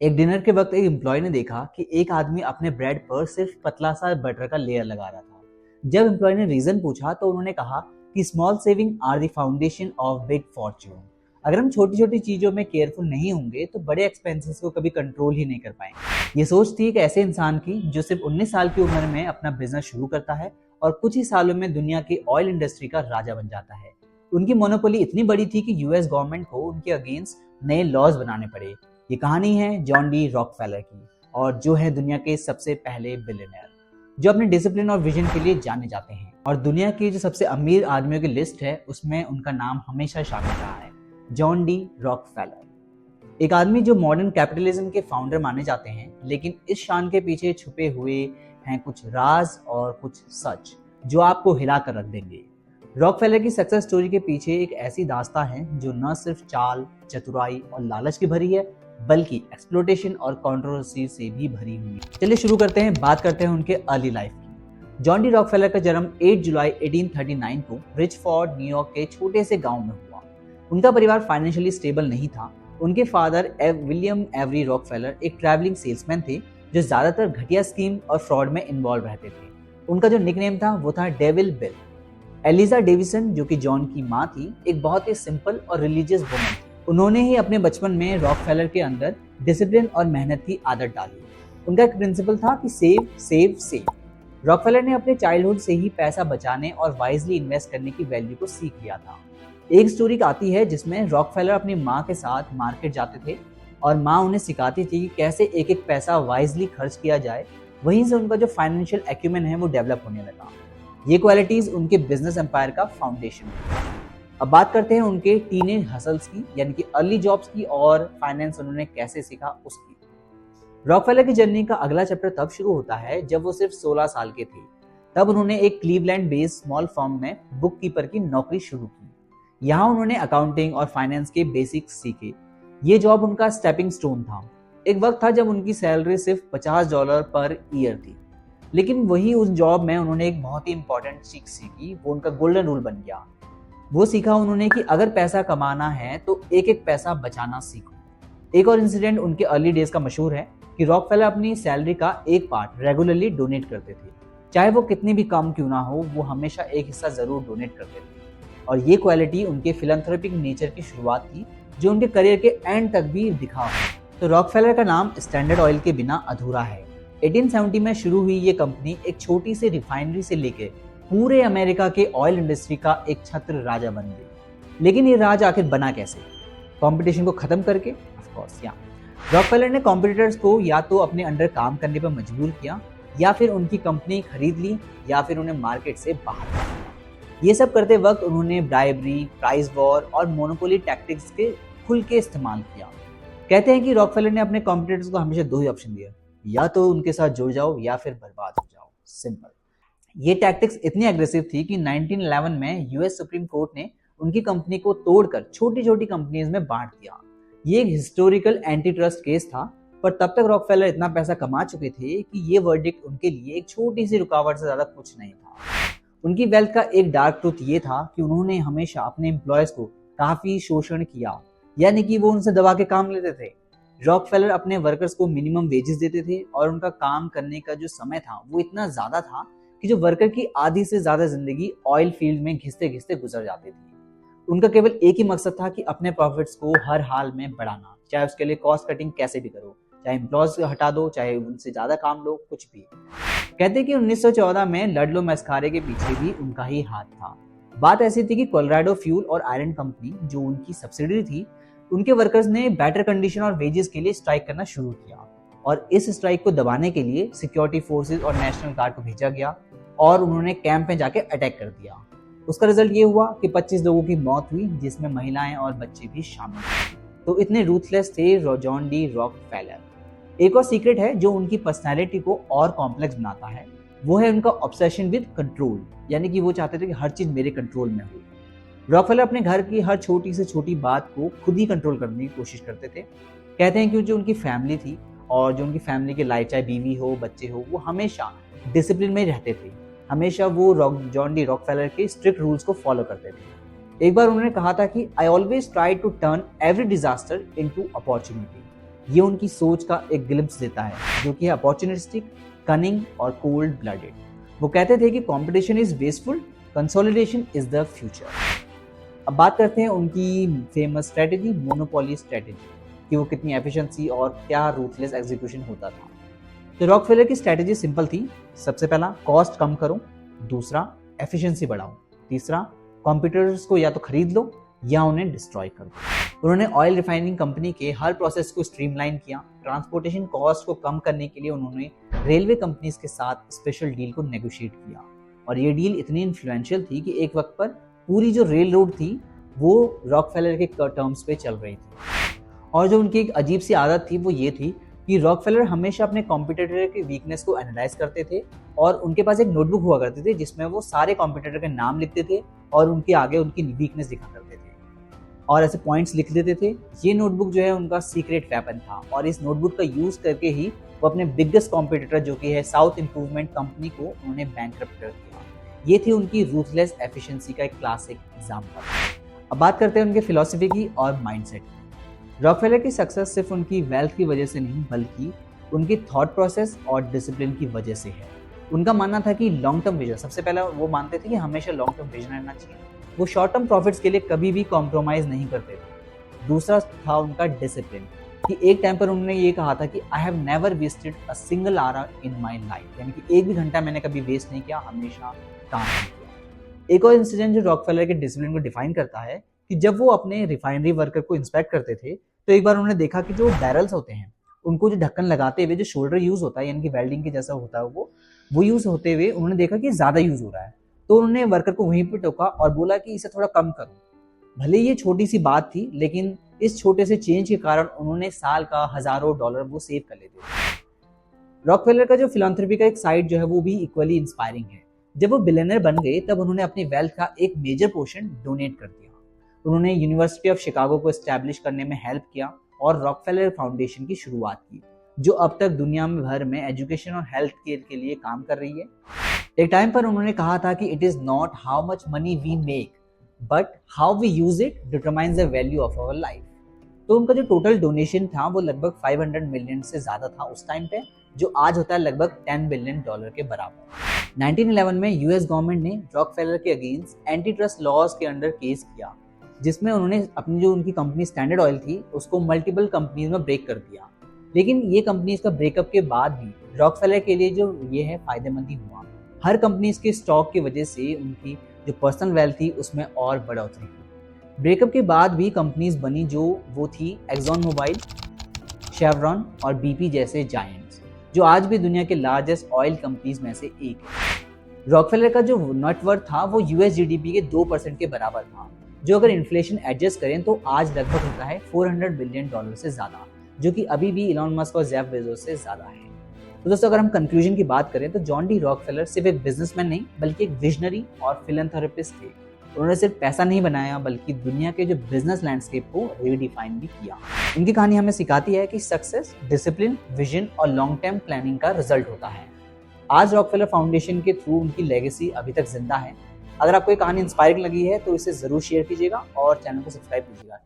एक डिनर के वक्त एक एम्प्लॉय ने देखा कि एक आदमी अपने ब्रेड पर सिर्फ पतला सा बटर का लेयर लगा रहा था। जब एम्प्लॉय ने रीजन पूछा तो उन्होंने कहा कि small saving are the foundation of big fortune. अगर हम छोटी छोटी चीजों में केयरफुल नहीं होंगे तो बड़े एक्सपेंसेस को कभी कंट्रोल ही नहीं कर पाएंगे। ये सोच थी एक ऐसे इंसान की जो सिर्फ 19 साल की उम्र में अपना बिजनेस शुरू करता है और कुछ ही सालों में दुनिया की ऑयल इंडस्ट्री का राजा बन जाता है। उनकी मोनोपोली इतनी बड़ी थी कि यूएस गवर्नमेंट को उनके अगेंस्ट नए लॉज बनाने पड़े। ये कहानी है जॉन डी रॉकफेलर की, और जो है दुनिया के सबसे पहले बिलियनर जो अपने डिसिप्लिन और विजन के लिए जाने जाते हैं। और दुनिया की जो सबसे अमीर आदमियों की लिस्ट है उसमें उनका नाम हमेशा शामिल रहा है, जॉन डी रॉकफेलर। एक आदमी जो मॉडर्न कैपिटलिज्म के फाउंडर माने जाते हैं, लेकिन इस शान के पीछे छुपे हुए हैं कुछ राज और कुछ सच जो आपको हिला कर रख देंगे। रॉकफेलर की सक्सेस स्टोरी के पीछे एक ऐसी दास्तां है जो न सिर्फ चाल, चतुराई और लालच की भरी है, बल्कि एक्सप्लोटेशन और कंट्रोवर्सी से भी भरी हुई है। चलिए शुरू करते हैं, बात करते हैं उनके अर्ली लाइफ की। जॉन डी रॉकफेलर का जन्म 8 जुलाई 1839 को रिचफोर्ड, न्यूयॉर्क के छोटे से गांव में हुआ। उनका परिवार फाइनेंशियली स्टेबल नहीं था। उनके फादर विलियम एवरी रॉकफेलर एक ट्रैवलिंग सेल्समैन थे जो ज्यादातर घटिया स्कीम और फ्रॉड में इन्वॉल्व रहते थे। उनका जो निकनेम था वो था डेविल बिल। एलिजा डेविसन जो कि जॉन की माँ थी, एक बहुत ही सिंपल और रिलीजियस वुमन थी। उन्होंने ही अपने बचपन में रॉकफेलर के अंदर डिसिप्लिन और मेहनत की आदत डाली। उनका एक प्रिंसिपल था कि सेव सेव सेव। रॉकफेलर ने अपने चाइल्डहुड से ही पैसा बचाने और वाइजली इन्वेस्ट करने की वैल्यू को सीख लिया था। एक स्टोरी आती है जिसमें रॉकफेलर अपनी माँ के साथ मार्केट जाते थे और माँ उन्हें सिखाती थी कि कैसे एक एक पैसा वाइजली खर्च किया जाए। वहीं से उनका जो फाइनेंशियल एक्यूमेन है वो डेवलप होने लगा। ये क्वालिटीज उनके बिजनेस एम्पायर का फाउंडेशन है। अब बात करते हैं उनके टीनेज हसल्स की, यानी कि अर्ली जॉब्स की, और फाइनेंस उन्होंने कैसे सीखा उसकी। रॉकफेलर की जर्नी का अगला चैप्टर तब शुरू होता है जब वो सिर्फ 16 साल के थे। तब उन्होंने एक क्लीवलैंड बेस्ड स्मॉल फर्म में बुक कीपर की नौकरी शुरू की। यहाँ उन्होंने अकाउंटिंग और फाइनेंस के बेसिक्स सीखे। ये जॉब उनका स्टेपिंग स्टोन था। एक वक्त था जब उनकी सैलरी सिर्फ $50 पर ईयर थी, लेकिन वही उस जॉब में उन्होंने एक बहुत ही इंपॉर्टेंट चीज सीखी। वो उनका गोल्डन रूल बन गया। वो सीखा उन्होंने कि अगर पैसा कमाना है तो एक एक पैसा बचाना सीखो। एक और इंसिडेंट उनके अर्ली डेज का मशहूर है कि रॉकफेलर अपनी सैलरी का एक पार्ट रेगुलरली डोनेट करते थे। चाहे वो कितनी भी कम क्यों ना हो, वो हमेशा एक हिस्सा जरूर डोनेट करते थे। और ये क्वालिटी उनके फिलैंथ्रोपिक नेचर की शुरुआत थी जो उनके करियर के एंड तक भी दिखा हो। तो रॉकफेलर का नाम स्टैंडर्ड ऑयल के बिना अधूरा है। 1870 में शुरू हुई ये कंपनी एक छोटी सी रिफाइनरी से लेकर पूरे अमेरिका के ऑयल इंडस्ट्री का एक छत्र राजा बन गई। लेकिन ये राज आखिर बना कैसे? कंपटीशन को खत्म करके, ऑफ कोर्स। रॉकफेलर ने कॉम्पिटिटर्स को या तो अपने अंडर काम करने पर मजबूर किया, या फिर उनकी कंपनी खरीद ली, या फिर उन्हें मार्केट से बाहर कर दिया। ये सब करते वक्त उन्होंने ब्राइबरी, प्राइस वॉर और मोनोपोली टैक्टिक्स के खुल के इस्तेमाल किया। कहते हैं कि रॉकफेलर ने अपने कॉम्पिटिटर्स को हमेशा दो ही ऑप्शन दिया, या तो उनके साथ जुड़ जाओ या फिर बर्बाद हो जाओ। सिंपल। ये टैक्टिक्स इतनी एग्रेसिव थी कि 1911 में यूएस सुप्रीम कोर्ट ने उनकी कंपनी को तोड़कर छोटी छोटी कंपनीज में बांट दिया। ये एक हिस्टोरिकल एंटी ट्रस्ट केस था, पर तब तक रॉकफेलर इतना पैसा कमा चुके थे कि ये वर्डिक्ट उनके लिए एक छोटी सी रुकावट से ज्यादा कुछ नहीं था। उनकी वेल्थ का एक डार्क ट्रूथ ये था कि उन्होंने हमेशा अपने एम्प्लॉयज को काफी शोषण किया, यानी कि वो उनसे दबा के काम लेते थे। रॉकफेलर अपने वर्कर्स को मिनिमम वेजेस देते थे और उनका काम करने का जो समय था वो इतना ज्यादा था कि जो वर्कर की आधी से ज्यादा जिंदगी ऑयल फील्ड में घिसते घिसते गुजर जाती थी। उनका केवल एक ही मकसद था कि अपने प्रॉफिट्स को हर हाल में बढ़ाना, चाहे उसके लिए कॉस्ट कटिंग कैसे भी करो, चाहे एम्प्लॉयज हटा दो, चाहे उनसे ज्यादा काम लो, कुछ भी। कहते कि 1914 में लडलो मैस्कारे के पीछे भी उनका ही हाथ था। बात ऐसी थी कि कोलोराडो फ्यूल और आयरन कंपनी जो उनकी सब्सिडरी थी, उनके वर्कर्स ने बेटर कंडीशन और वेजेस के लिए स्ट्राइक करना शुरू किया, और इस स्ट्राइक को दबाने के लिए सिक्योरिटी फोर्सेस और नेशनल गार्ड को भेजा गया और उन्होंने कैंप में जाके अटैक कर दिया। उसका रिजल्ट ये हुआ कि 25 लोगों की मौत हुई, जिसमें महिलाएं और बच्चे भी शामिल थे। तो इतने रूथलेस थे जॉन डी रॉकफेलर। एक और सीक्रेट है जो उनकी पर्सनैलिटी को और कॉम्प्लेक्स बनाता है, वो है उनका ऑब्सेशन विद कंट्रोल, यानी कि वो चाहते थे कि हर चीज मेरे कंट्रोल में हो। रॉकफेलर अपने घर की हर छोटी से छोटी बात को खुद ही कंट्रोल करने की कोशिश करते थे। कहते हैं कि जो उनकी फैमिली थी और जो उनकी फैमिली की लाइफ, चाहे बीवी हो, बच्चे हो, वो हमेशा डिसिप्लिन में रहते थे। हमेशा वो जॉन डी रॉकफेलर के स्ट्रिक्ट रूल्स को फॉलो करते थे। एक बार उन्होंने कहा था कि I always try to turn every disaster into opportunity. ये उनकी सोच का एक ग्लिम्स देता है जो कि है अपॉर्चुनिस्टिक, कनिंग और कोल्ड ब्लडेड। वो कहते थे कि competition is wasteful, consolidation is the future. अब बात करते हैं उनकी फेमस स्ट्रेटेजी, मोनोपोली स्ट्रेटेजी, कि वो कितनी एफिशिएंसी और क्या रूथलेस एग्जीक्यूशन होता था। तो रॉकफेलर की स्ट्रेटेजी सिंपल थी। सबसे पहला, कॉस्ट कम करो। दूसरा, एफिशिएंसी बढ़ाओ। तीसरा, कॉम्पिटिटर्स को या तो खरीद लो या उन्हें डिस्ट्रॉय करो। उन्होंने ऑयल रिफाइनिंग कंपनी के हर प्रोसेस को स्ट्रीमलाइन किया। ट्रांसपोर्टेशन कॉस्ट को कम करने के लिए उन्होंने रेलवे कंपनीज के साथ स्पेशल डील को नेगोशिएट किया, और ये डील इतनी इन्फ्लुएंशियल थी कि एक वक्त पर पूरी जो रेल रोड थी वो रॉकफेलर के टर्म्स पे चल रही थी। और जो उनकी एक अजीब सी आदत थी वो ये थी कि रॉकफेलर हमेशा अपने कॉम्पिटिटर के वीकनेस को एनालाइज करते थे, और उनके पास एक नोटबुक हुआ करती थी जिसमें वो सारे कॉम्पिटिटर के नाम लिखते थे और उनके आगे उनकी वीकनेस लिखा करते थे और ऐसे पॉइंट्स लिख देते थे। ये नोटबुक जो है उनका सीक्रेट वेपन था, और इस नोटबुक का यूज करके ही वो अपने बिगेस्ट कॉम्पिटिटर जो कि है साउथ इंप्रूवमेंट कंपनी को उन्होंने बैंकरप्ट कर दिया। ये थी उनकी रूथलेस एफिशिएंसी का एक क्लासिक एग्जाम्पल। अब बात करते हैं उनके फिलॉसफी की और माइंडसेट की। रॉकफेलर की सक्सेस सिर्फ उनकी वेल्थ की वजह से नहीं बल्कि उनकी थॉट प्रोसेस और डिसिप्लिन की वजह से है। उनका मानना था कि लॉन्ग टर्म विजन, सबसे पहला वो मानते थे कि हमेशा लॉन्ग टर्म विजन रहना चाहिए। वो शॉर्ट टर्म प्रॉफिट्स के लिए कभी भी कॉम्प्रोमाइज नहीं करते थे। दूसरा था उनका डिसिप्लिन, कि एक टाइम पर उन्होंने ये कहा था कि I have never wasted a single hour in my life, यानी कि एक भी घंटा मैंने कभी वेस्ट नहीं किया, हमेशा काम किया। एक और इंसिडेंट जो रॉकफेलर के डिसिप्लिन को डिफाइन करता है कि जब वो अपने रिफाइनरी वर्कर को इंस्पेक्ट करते थे तो एक बार उन्होंने देखा कि जो बैरल्स होते हैं उनको जो ढक्कन लगाते हुए जो शोल्डर यूज होता है, यानी कि वेल्डिंग के जैसा होता है वो यूज होते हुए उन्होंने देखा कि ज्यादा यूज हो रहा है। तो उन्होंने वर्कर को वहीं पे टोका और बोला कि इसे थोड़ा कम करो। भले ये छोटी सी बात थी, लेकिन इस छोटे से चेंज के कारण उन्होंने साल का हजारों डॉलर वो सेव कर लेते थे। रॉकफेलर का जो फिलैंथ्रोपी का एक साइड जो है वो भी इक्वली इंस्पायरिंग है। जब वो बिलियनर बन गए तब उन्होंने अपनी वेल्थ का एक मेजर पोर्शन डोनेट कर दिया। उन्होंने यूनिवर्सिटी ऑफ शिकागो को एस्टैब्लिश करने में हेल्प किया और रॉकफेलर फाउंडेशन की शुरुआत की, जो अब तक दुनिया में भर में एजुकेशन और हेल्थ केयर के लिए काम कर रही है। एक टाइम पर उन्होंने कहा था कि it is not how much money we make but how we use it determines the value of our life. तो उनका जो टोटल डोनेशन था वो लगभग 500 मिलियन से ज्यादा था उस टाइम पे, जो आज होता है लगभग $10 बिलियन के बराबर। 1911 में यूएस गवर्नमेंट ने रॉकफेलर के अगेंस्ट एंटी ट्रस्ट लॉज के अंडर केस किया, जिसमें उन्होंने अपनी जो उनकी कंपनी स्टैंडर्ड ऑयल थी उसको मल्टीपल कंपनीज में ब्रेक कर दिया। लेकिन ये कंपनीज का ब्रेकअप के बाद भी रॉकफेलर के लिए जो ये है फायदेमंद ही हुआ। हर कंपनीज के स्टॉक की वजह से उनकी जो पर्सनल वेल्थ थी उसमें और बढ़ोतरी हुई। ब्रेकअप के बाद भी कंपनीज बनी जो वो थी एक्सॉन मोबाइल, शेवरॉन और बीपी जैसे जायंट्स, जो आज भी दुनिया के लार्जेस्ट ऑयल कंपनीज में से एक है। रॉकफेलर का जो नेटवर्थ था वो यूएस जीडीपी के 2% के बराबर था, जो अगर इन्फ्लेशन एडजस्ट करें तो आज लगभग होता है $400 बिलियन से ज्यादा, जो कि अभी भी इलॉन मस्क और जेफ बेजोस से ज्यादा है। तो दोस्तों, अगर हम कंक्लूजन की बात करें तो जॉन डी रॉकफेलर सिर्फ एक बिजनेसमैन नहीं बल्कि एक विजनरी और फिलैंथ्रोपिस्ट थे। उन्होंने सिर्फ पैसा नहीं बनाया बल्कि दुनिया के जो बिजनेस लैंडस्केप को रीडिफाइन भी किया। इनकी कहानी हमें सिखाती है कि सक्सेस डिसिप्लिन, विजन और लॉन्ग टर्म प्लानिंग का रिजल्ट होता है। आज रॉकफेलर फाउंडेशन के थ्रू उनकी लेगेसी अभी तक जिंदा है। अगर आपको ये कहानी इंस्पायरिंग लगी है तो इसे जरूर शेयर कीजिएगा और चैनल को सब्सक्राइब कीजिएगा।